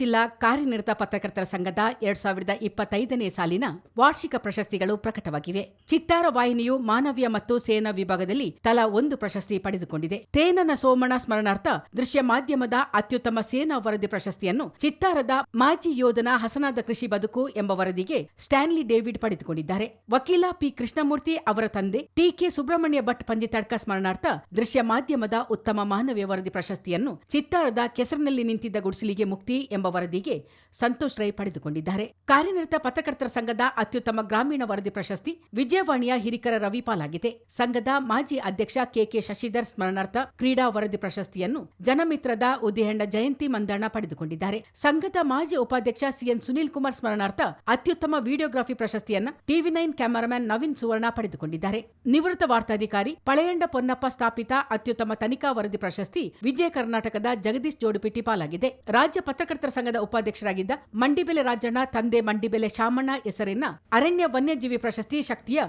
ಜಿಲ್ಲಾ ಕಾರ್ಯನಿರತ ಪತ್ರಕರ್ತರ ಸಂಘದ 2025ನೇ ಸಾಲಿನ ವಾರ್ಷಿಕ ಪ್ರಶಸ್ತಿಗಳು ಪ್ರಕಟವಾಗಿವೆ. ಚಿತ್ತಾರ ವಾಹಿನಿಯು ಮಾನವೀಯ ಮತ್ತು ಸೇನಾ ವಿಭಾಗದಲ್ಲಿ ತಲಾ 1 ಪ್ರಶಸ್ತಿ ಪಡೆದುಕೊಂಡಿದೆ. ತೇನನ ಸೋಮಣ್ಣ ಸ್ಮರಣಾರ್ಥ ದೃಶ್ಯ ಮಾಧ್ಯಮದ ಅತ್ಯುತ್ತಮ ಸೇನಾ ವರದಿ ಪ್ರಶಸ್ತಿಯನ್ನು ಚಿತ್ತಾರದ ಮಾಜಿ ಯೋಧನ ಹಸನಾದ ಕೃಷಿ ಬದುಕು ಎಂಬ ವರದಿಗೆ ಸ್ಟ್ಯಾನ್ಲಿ ಡೇವಿಡ್ ಪಡೆದುಕೊಂಡಿದ್ದಾರೆ. ವಕೀಲ ಪಿ. ಕೃಷ್ಣಮೂರ್ತಿ ಅವರ ತಂದೆ ಟಿ.ಕೆ. ಸುಬ್ರಹ್ಮಣ್ಯ ಭಟ್ ಪಂಜಿತಡ್ಕ ಸ್ಮರಣಾರ್ಥ ದೃಶ್ಯ ಮಾಧ್ಯಮದ ಉತ್ತಮ ಮಾನವೀಯ ವರದಿ ಪ್ರಶಸ್ತಿಯನ್ನು ಚಿತ್ತಾರದ ಕೆಸರಿನಲ್ಲಿ ನಿಂತಿದ್ದ ಗುಡಿಸಲಿಗೆ ಮುಕ್ತಿ ಎಂಬ ವರದಿಗೆ ಸಂತೋಷ್ ರೈ ಪಡೆದುಕೊಂಡಿದ್ದಾರೆ. ಕಾರ್ಯನಿರತ ಪತ್ರಕರ್ತರ ಸಂಘದ ಅತ್ಯುತ್ತಮ ಗ್ರಾಮೀಣ ವರದಿ ಪ್ರಶಸ್ತಿ ವಿಜಯವಾಣಿಯ ಹಿರಿಕರ ರವಿ ಪಾಲಾಗಿದೆ. ಸಂಘದ ಮಾಜಿ ಅಧ್ಯಕ್ಷ ಕೆ. ಶಶಿಧರ್ ಸ್ಮರಣಾರ್ಥ ಕ್ರೀಡಾ ವರದಿ ಪ್ರಶಸ್ತಿಯನ್ನು ಜನಮಿತ್ರದ ಉದಿಹೆಂಡ ಜಯಂತಿ ಮಂದಣ್ಣ ಪಡೆದುಕೊಂಡಿದ್ದಾರೆ. ಸಂಘದ ಮಾಜಿ ಉಪಾಧ್ಯಕ್ಷ ಸಿಎನ್ ಸುನೀಲ್ ಕುಮಾರ್ ಸ್ಮರಣಾರ್ಥ ಅತ್ಯುತ್ತಮ ವಿಡಿಯೋಗ್ರಫಿ ಪ್ರಶಸ್ತಿಯನ್ನು ಟಿವಿ9 ಕ್ಯಾಮರಾಮನ್ ನವೀನ್ ಸುವರ್ಣ ಪಡೆದುಕೊಂಡಿದ್ದಾರೆ. ನಿವೃತ್ತ ವಾರ್ತಾಧಿಕಾರಿ ಪಳೆಯಂಡ ಪೊನ್ನಪ್ಪ ಸ್ಥಾಪಿತ ಅತ್ಯುತ್ತಮ ತನಿಖಾ ವರದಿ ಪ್ರಶಸ್ತಿ ವಿಜಯ ಕರ್ನಾಟಕದ ಜಗದೀಶ್ ಜೋಡುಪಿಟ್ಟಿ ಪಾಲಾಗಿದೆ. ರಾಜ್ಯ ಪತ್ರಕರ್ತರ ಸಂಘದ ಉಪಾಧ್ಯಕ್ಷರಾಗಿದ್ದ ಮಂಡಿಬೆಲೆ ರಾಜಣ್ಣ ತಂದೆ ಮಂಡಿಬೆಲೆ ಶಾಮಣ್ಣ ಹೆಸರಿನ ಅರಣ್ಯ ವನ್ಯಜೀವಿ ಪ್ರಶಸ್ತಿ ಶಕ್ತಿಯ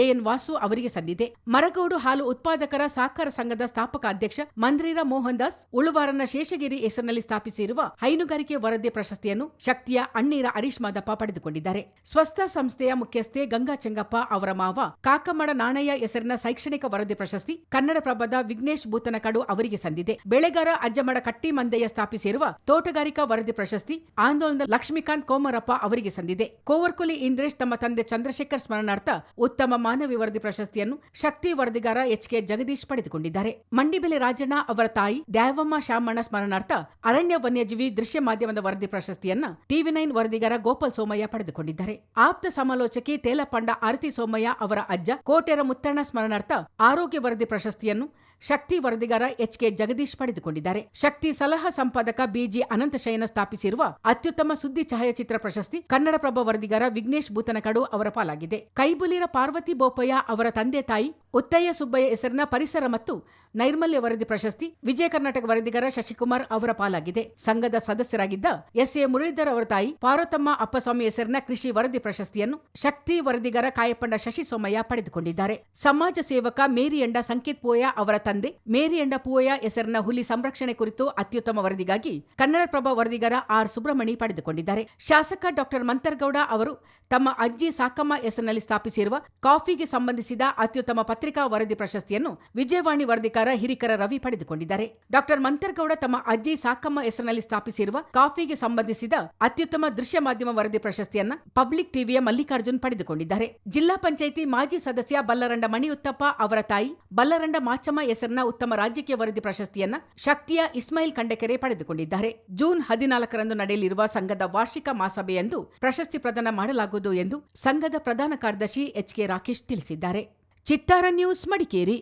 ಎಎನ್ ವಾಸು ಅವರಿಗೆ ಸಂದಿದೆ. ಮರಗೋಡು ಹಾಲು ಉತ್ಪಾದಕರ ಸಹಕಾರ ಸಂಘದ ಸ್ಥಾಪಕ ಅಧ್ಯಕ್ಷ ಮಂದ್ರೀರ ಮೋಹನ್ ದಾಸ್ ಉಳುವಾರನ ಶೇಷಗಿರಿ ಹೆಸರಿನಲ್ಲಿ ಸ್ಥಾಪಿಸಿರುವ ಹೈನುಗಾರಿಕೆ ವರದಿ ಪ್ರಶಸ್ತಿಯನ್ನು ಶಕ್ತಿಯ ಅಣ್ಣೀರ ಹರೀಶ್ ಮಾದಪ್ಪ ಪಡೆದುಕೊಂಡಿದ್ದಾರೆ. ಸ್ವಸ್ಥ ಸಂಸ್ಥೆಯ ಮುಖ್ಯಸ್ಥೆ ಗಂಗಾ ಚೆಂಗಪ್ಪ ಅವರ ಮಾವ ಕಾಕಮಡ ನಾಣಯ್ಯ ಹೆಸರಿನ ಶೈಕ್ಷಣಿಕ ವರದಿ ಪ್ರಶಸ್ತಿ ಕನ್ನಡಪ್ರಭದ ವಿಘ್ನೇಶ್ ಬೂತನಕಾಡು ಅವರಿಗೆ ಸಂದಿದೆ. ಬೆಳೆಗಾರ ಅಜ್ಜಮಡ ಕಟ್ಟಿ ಮಂದಯ್ಯ ಸ್ಥಾಪಿಸಿರುವ ತೋಟಗಾರಿಕಾ ವರದಿ ಪ್ರಶಸ್ತಿ ಆಂದೋಲನದ ಲಕ್ಷ್ಮೀಕಾಂತ್ ಕೋಮರಪ್ಪ ಅವರಿಗೆ ಸಂದಿದೆ. ಕೋವರ್ಕುಲಿ ಇಂದ್ರೇಶ್ ತಮ್ಮ ತಂದೆ ಚಂದ್ರಶೇಖರ್ ಸ್ಮರಣಾರ್ಥ ಉತ್ತಮ ಮಾನವಿ ವರದಿ ಪ್ರಶಸ್ತಿಯನ್ನು ಶಕ್ತಿ ವರದಿಗಾರ ಎಚ್.ಕೆ. ಜಗದೀಶ್ ಪಡೆದುಕೊಂಡಿದ್ದಾರೆ. ಮಂಡಿಬೆಲೆ ರಾಜಣ್ಣ ಅವರ ತಾಯಿ ದ್ಯಾವಮ್ಮ ಶಾಮಣ್ಣ ಸ್ಮರಣಾರ್ಥ ಅರಣ್ಯ ವನ್ಯಜೀವಿ ದೃಶ್ಯ ಮಾಧ್ಯಮದ ವರದಿ ಪ್ರಶಸ್ತಿಯನ್ನ ಟಿವಿ9 ವರದಿಗಾರ ಗೋಪಾಲ್ ಸೋಮಯ್ಯ ಪಡೆದುಕೊಂಡಿದ್ದಾರೆ. ಆಪ್ತ ಸಮಾಲೋಚಕಿ ತೇಲಪಂಡ ಆರತಿ ಸೋಮಯ್ಯ ಅವರ ಅಜ್ಜ ಕೋಟೆರ ಮುತ್ತಣ್ಣ ಸ್ಮರಣಾರ್ಥ ಆರೋಗ್ಯ ವರದಿ ಪ್ರಶಸ್ತಿಯನ್ನು ಶಕ್ತಿ ವರದಿಗಾರ ಎಚ್.ಕೆ. ಜಗದೀಶ್ ಪಡೆದುಕೊಂಡಿದ್ದಾರೆ. ಶಕ್ತಿ ಸಲಹಾ ಸಂಪಾದಕ ಬಿಜಿ ಅನಂತಶಯನ ಸ್ಥಾಪಿಸಿರುವ ಅತ್ಯುತ್ತಮ ಸುದ್ದಿ ಛಾಯಾಚಿತ್ರ ಪ್ರಶಸ್ತಿ ಕನ್ನಡಪ್ರಭ ವರದಿಗಾರ ವಿಘ್ನೇಶ್ ಬೂತನಕಾಡು ಅವರ ಪಾಲಾಗಿದೆ. ಕೈಬುಲಿರ ಪಾರ್ವತಿ ಬೋಪಯ್ಯ ಅವರ ತಂದೆ ತಾಯಿ ಉತ್ತಯ್ಯ ಸುಬ್ಬಯ್ಯ ಹೆಸರಿನ ಪರಿಸರ ಮತ್ತು ನೈರ್ಮಲ್ಯ ವರದಿ ಪ್ರಶಸ್ತಿ ವಿಜಯ ಕರ್ನಾಟಕ ವರದಿಗಾರ ಶಶಿಕುಮಾರ್ ಅವರ ಪಾಲಾಗಿದೆ. ಸಂಘದ ಸದಸ್ಯರಾಗಿದ್ದ ಎಸ್.ಎ. ಮುರಳೀಧರ್ ಅವರ ತಾಯಿ ಪಾರ್ವತಮ್ಮ ಅಪ್ಪಸ್ವಾಮಿ ಹೆಸರಿನ ಕೃಷಿ ವರದಿ ಪ್ರಶಸ್ತಿಯನ್ನು ಶಕ್ತಿ ವರದಿಗಾರ ಕಾಯಪಂಡ ಶಶಿ ಸೋಮಯ್ಯ ಪಡೆದುಕೊಂಡಿದ್ದಾರೆ. ಸಮಾಜ ಸೇವಕ ಮೇರಿಯಂಡ ಸಂಕೇತ್ ಪೂಯ ಅವರ ತಂದೆ ಮೇರಿಯಂಡ ಪೂಯ ಹೆಸರಿನ ಹುಲಿ ಸಂರಕ್ಷಣೆ ಕುರಿತು ಅತ್ಯುತ್ತಮ ವರದಿಗಾಗಿ ಕನ್ನಡಪ್ರಭ ವರದಿಗಾರ ಆರ್ ಸುಬ್ರಹ್ಮಣಿ ಪಡೆದುಕೊಂಡಿದ್ದಾರೆ. ಶಾಸಕ ಡಾ ಮಂತರ್ಗೌಡ ಅವರು ತಮ್ಮ ಅಜ್ಜಿ ಸಾಕಮ್ಮ ಹೆಸರಿನಲ್ಲಿ ಸ್ಥಾಪಿಸಿರುವ ಕಾಫಿಗೆ ಸಂಬಂಧಿಸಿದ ಅತ್ಯುತ್ತಮ ಪತ್ರಿಕಾ ವರದಿ ಪ್ರಶಸ್ತಿಯನ್ನು ವಿಜಯವಾಣಿ ವರದಿಗಾರ ಹಿರಿಕರ ರವಿ ಪಡೆದುಕೊಂಡಿದ್ದಾರೆ. ಡಾ ಮಂತರ್ಗೌಡ ತಮ್ಮ ಅಜ್ಜಿ ಸಾಕಮ್ಮ ಹೆಸರಿನಲ್ಲಿ ಸ್ಥಾಪಿಸಿರುವ ಕಾಫಿಗೆ ಸಂಬಂಧಿಸಿದ ಅತ್ಯುತ್ತಮ ದೃಶ್ಯ ಮಾಧ್ಯಮ ವರದಿ ಪ್ರಶಸ್ತಿಯನ್ನ ಪಬ್ಲಿಕ್ ಟಿವಿಯ ಮಲ್ಲಿಕಾರ್ಜುನ್ ಪಡೆದುಕೊಂಡಿದ್ದಾರೆ. ಜಿಲ್ಲಾ ಪಂಚಾಯಿತಿ ಮಾಜಿ ಸದಸ್ಯ ಬಲ್ಲರಂಡ ಮಣಿಯುತ್ತಪ್ಪ ಅವರ ತಾಯಿ ಬಲ್ಲರಂಡ ಮಾಚಮ್ಮ ಹೆಸರಿನ ಉತ್ತಮ ರಾಜಕೀಯ ವರದಿ ಪ್ರಶಸ್ತಿಯನ್ನ ಶಕ್ತಿಯ ಇಸ್ಮಾಯಿಲ್ ಕಂಡಕೆರೆ ಪಡೆದುಕೊಂಡಿದ್ದಾರೆ. ಜೂನ್ 14ರಂದು ನಡೆಯಲಿರುವ ಸಂಘದ ವಾರ್ಷಿಕ ಮಹಾಸಭೆಯಂದು ಪ್ರಶಸ್ತಿ ಪ್ರದಾನ ಮಾಡಲಾಗುವುದು ಎಂದು ಸಂಘದ ಪ್ರಧಾನ ಕಾರ್ಯದರ್ಶಿ ಎಚ್.ಕೆ. ರಾಕೇಶ್ ತಿಳಿಸಿದ್ದಾರೆ. ಚಿತ್ತಾರ ನ್ಯೂಸ್ ಮಡಿಕೇರಿ.